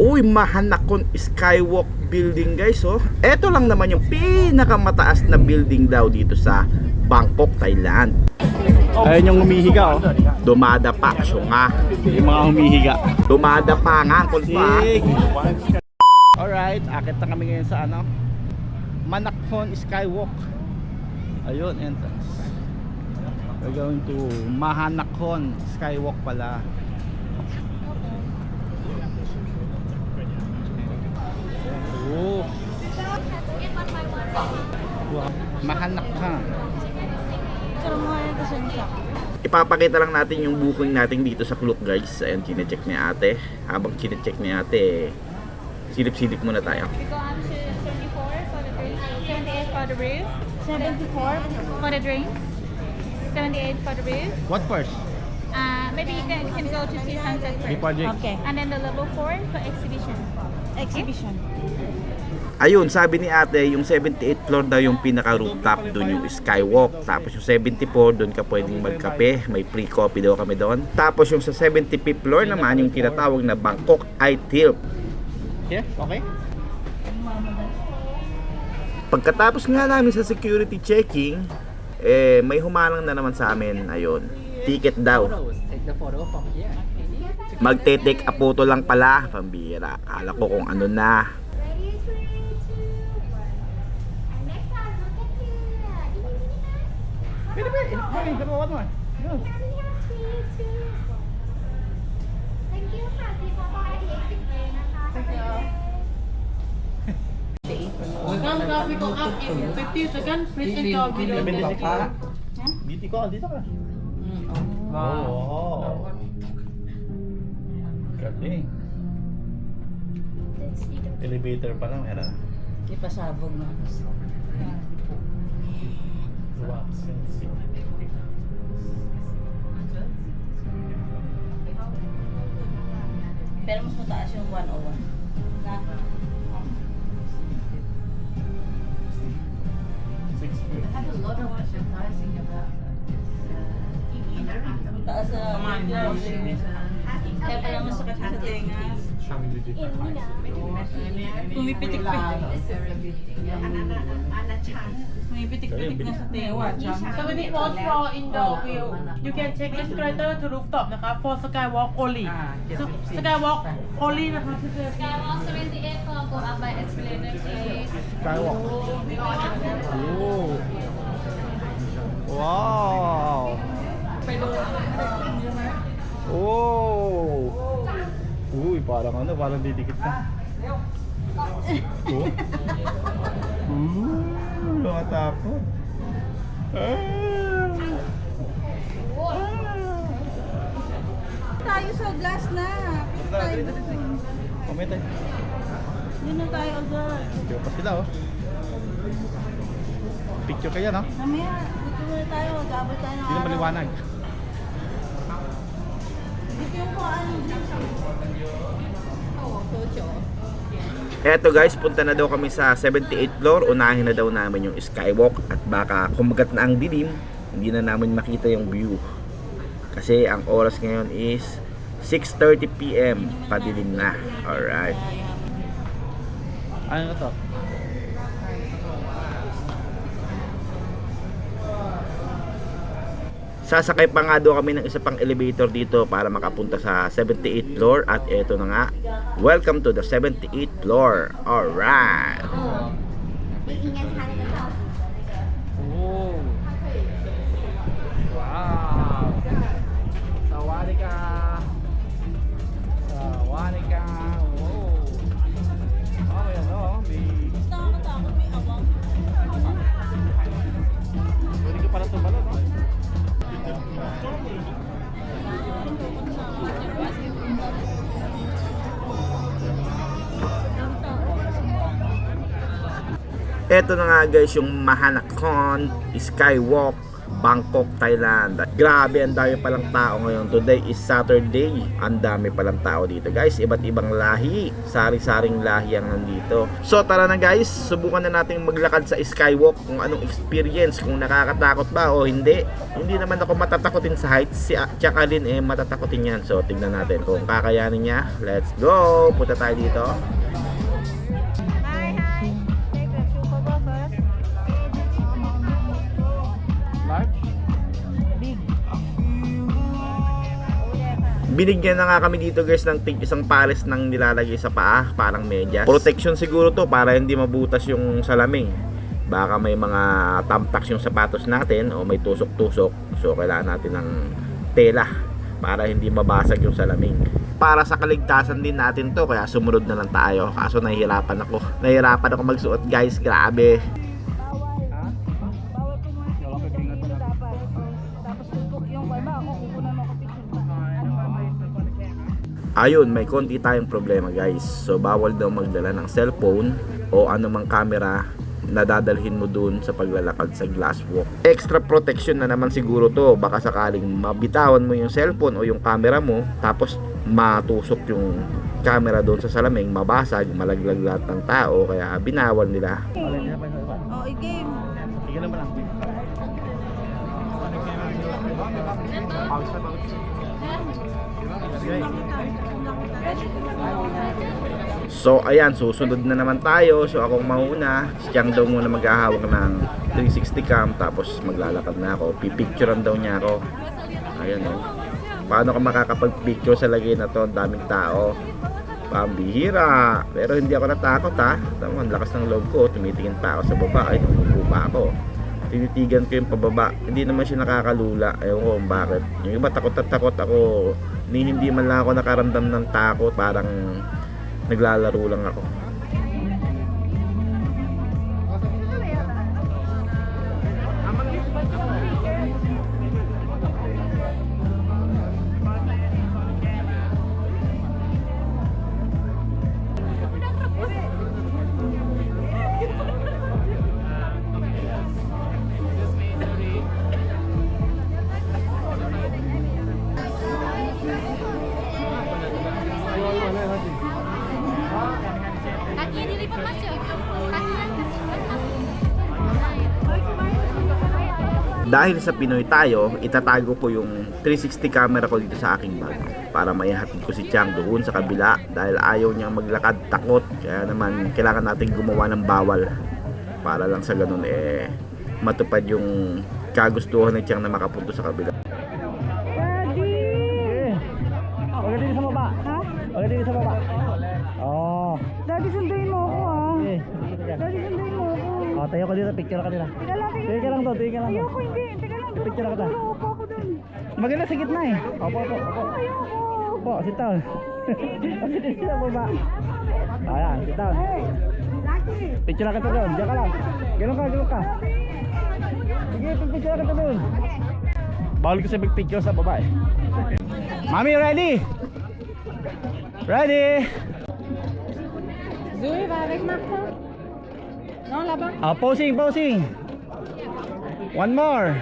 Uy, Mahanakon Skywalk building guys, oh. Ito lang naman yung pinakamataas na building daw dito sa Bangkok, Thailand. Ayun yung humihiga, oh. Dumadapa, syunga. Yung mga humihiga. Dumadapa nga, kulpa. Alright, akit na kami ngayon sa ano, Manakon Skywalk. Ayun, entrance. We're going to Mahanakon Skywalk pala. Oh. Wow. Mahanakon. Ipapakita lang natin yung booking natin dito sa Klook guys. Ayan, chinecheck ni ate. Habang chinecheck ni ate, silip-silip muna tayo. We go up to 74 for the drink, 78 for the roof, 74 for the drink, 78 for the roof. What first? Maybe you can go to see sunset first. Before drink. Okay. And then the level 4 for exhibition. Exhibition. Ayun, sabi ni ate, yung 78th floor daw yung pinaka-rooftop, doon yung skywalk. Tapos yung 74, doon ka pwedeng magkape, may free coffee daw kami doon. Tapos yung sa 75th floor naman, yung tinatawag na Bangkok I-Tilp. Yeah, okay. Pagkatapos nga namin sa security checking, may humarang na naman sa amin. Ayun, ticket daw. Magte-take a photo lang pala, pambira. Akala ko kung ano na. Pwede. One more. Copy ko up in 50 seconds, please enter video. Dito ka. Wow. Galing. Elevator pa lang, meron. Ipasabog na. Wow, sensi. Pero mas mataas yung 101. Na? Ang taas sa kaya pala masakit sa tenga. Pumipitik pa. Pumipitik-pitik na sa tenga. So when it was floor in the view, you can take escalator to rooftop นะคะ for skywalk only. So skywalk only นะคะ Skywalk 78 for go up by escalator please. Skywalk. Oh. Wow. Oh. Uy, parang didikit na. Oh. Nakatakot. Tayo sa glass na. Comment tayo. Yun na tayo agad. Picture pa sila, oh. Picture kaya, no? Mamaya, dito muna tayo. Gabal tayo ng Sino maliwanag? Dito yung kung anong dito. Tocho. Eto guys, punta na daw kami sa 78th floor. Unahin na daw namin yung skywalk. At baka kumagat na ang dilim, hindi na namin makita yung view. Kasi ang oras ngayon is 6:30 PM. Padilim na. Alright. Ano to? Sasakay pa nga daw kami ng isa pang elevator dito para makapunta sa 78th floor. At eto na nga, welcome to the 78th floor. Alright. Oh. Wow. Sawadika. Sawadika. Wow. Oh, yan oh. Nakakatakot, may awang. Pwede ka pala tumalon, no? Eto na nga guys yung Mahanakon Skywalk Bangkok, Thailand. Grabe, ang dami palang tao ngayon. Today is Saturday. Ang dami palang tao dito guys. Iba't ibang lahi. Sari-saring lahi ang nandito. So tara na guys, subukan na natin maglakad sa skywalk. Kung anong experience, kung nakakatakot ba o hindi. Hindi naman ako matatakotin sa heights. Si Jacqueline matatakotin yan. So tignan natin kung kakayanin niya. Let's go! Punta tayo dito. Hi, hi. Take the super ball first. Large? Binigyan na nga kami dito guys ng isang pares ng nilalagay sa paa, parang medyas. Protection siguro to para hindi mabutas yung salamin. Baka may mga tamtax yung sapatos natin o may tusok-tusok. So kailangan natin ng tela para hindi mabasag yung salamin. Para sa kaligtasan din natin to, kaya sumunod na lang tayo. Kaso nahihirapan ako. Nahihirapan ako magsuot guys, grabe. Bawal ko mga dito dapat. Tapos tugtog yung baba ako, kukunan mo ko picture. Ayun, may konti tayong problema guys. So bawal daw magdala ng cellphone o anumang camera na dadalhin mo dun sa paglalakad sa glass walk. Extra protection na naman siguro to. Baka sakaling mabitawan mo yung cellphone o yung camera mo, tapos matusok yung camera doon sa salaming, mabasag, malaglag lahat ng tao, kaya binawal nila. Oh, i-game. Tignan mo lang. So ayan, susunod na naman tayo. So akong mauna, si Chang daw muna maghahawak ng 360 cam, tapos maglalakad na ako. Pipicturean daw niya ako. Ayan o. Paano ka makakapag-picture sa lagay na to? Ang daming tao. Pambihira. Pero hindi ako natakot ha. Tama, ang lakas ng loob ko. Tumitingin pa ako sa baba. Ay, tumupo pa ako. Tinitigan ko yung pababa. Hindi naman siya nakakalula. Ewan ko kung bakit. Yung iba takot at takot ako. Hindi man lang ako nakaramdam ng takot. Parang naglalaro lang ako. Kaki dilipat masuk. Dahil sa Pinoy tayo, itatago ko yung 360 camera ko dito sa aking bag para maihatid ko si Chang doon sa kabila dahil ayaw niyang maglakad, takot. Kaya naman kailangan natin gumawa ng bawal para lang sa ganun matupad yung kagustuhan ni Chang na makapunto sa kabila. Okay din sa baba. Ha? Okay din sa baba. Oh. Daddy, sunduin mo ako ah. Okay. Daddy, sunduin mo ako. Oh, tayo ko dito, picture ka nila. Teka lang, teka Tingin ka lang to, tingin ka lang to. Ayoko, hindi. Teka lang, duro Picture ko. kita. Duro ko ako dun. Maganda sa gitna eh. Opo, opo, opo. Ayoko. Opo, sit down. Okay din sa baba. Ayan, sit down. Hey, Lucky. Picture ka doon, diyan ka lang. Ganun ka. Sige, picture ka doon. Bawal ko sa big picture sa baba eh. Mami, ready? Ready? Zoe, va avec Martin? Non, là-bas? Posing. One more.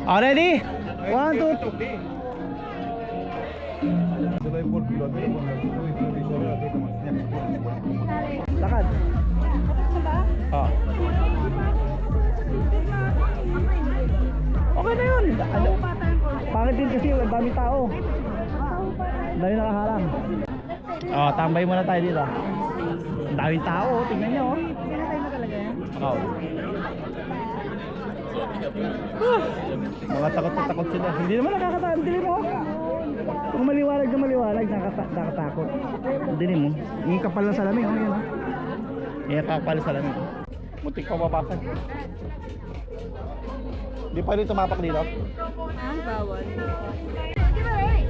Ready? 1, 2, lakad. Oh. Okay na yun. Pangit din kasi ang daming tao. Ang daming nakaharang. Oh, tambay muna tayo dito. Ang daming tao, tingnan nyo. Pinatay mo talaga yan? Oh. Mga takot na takot sila. Hindi naman nakakataan. Dilim mo. Kung maliwalag na maliwalag, nakatakot. Dilim mo. Yung kapal ng salamin. Oh, yun, oh. Yung kapal ng salamin. Muntik pa mabasag. Hindi pa rin tumapak dito. Ah, bawal.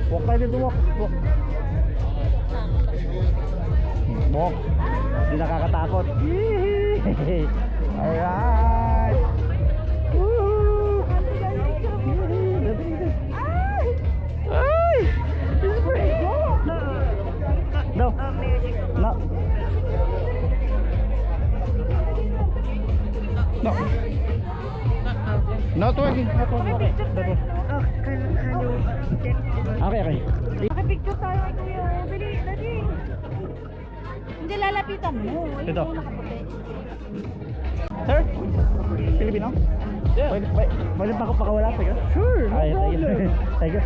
Walk tayo dito, walk. Walk. Hindi nakakatakot. Alright. Woo! Ay! Ay! No, Not working. Not working. Okay. Not working. Oh, can you check? Okay, okay. Nakapicture tayo kay Kuya. Dali, dali. Hindi lalapitan mo. Ayun Ito. mo nakaputi. Sir? Filipino? Yeah. Pwede pa ako pakawala, teka? Sure, no problem. Thank you.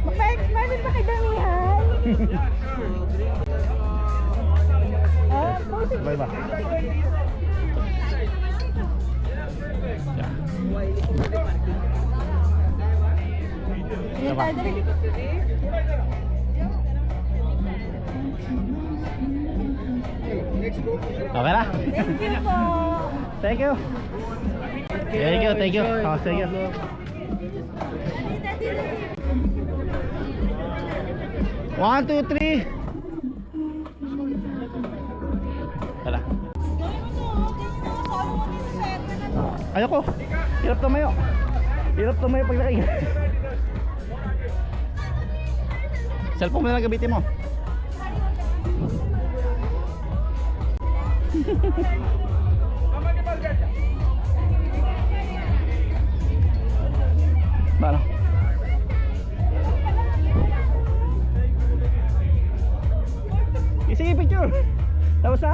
Magpa-explain ba kay Damihan? Ah, posing. Bye ba? Yan tayo, dali. Okay na? Thank you po. Thank you. Thank you, thank you. Oh, thank you. One, two, three. Tara. Ayoko. Hirap tumayo. Hirap tumayo pag nakainga. Cellphone mo na lang gamitin mo. Paano? Sige, picture. Tapos na?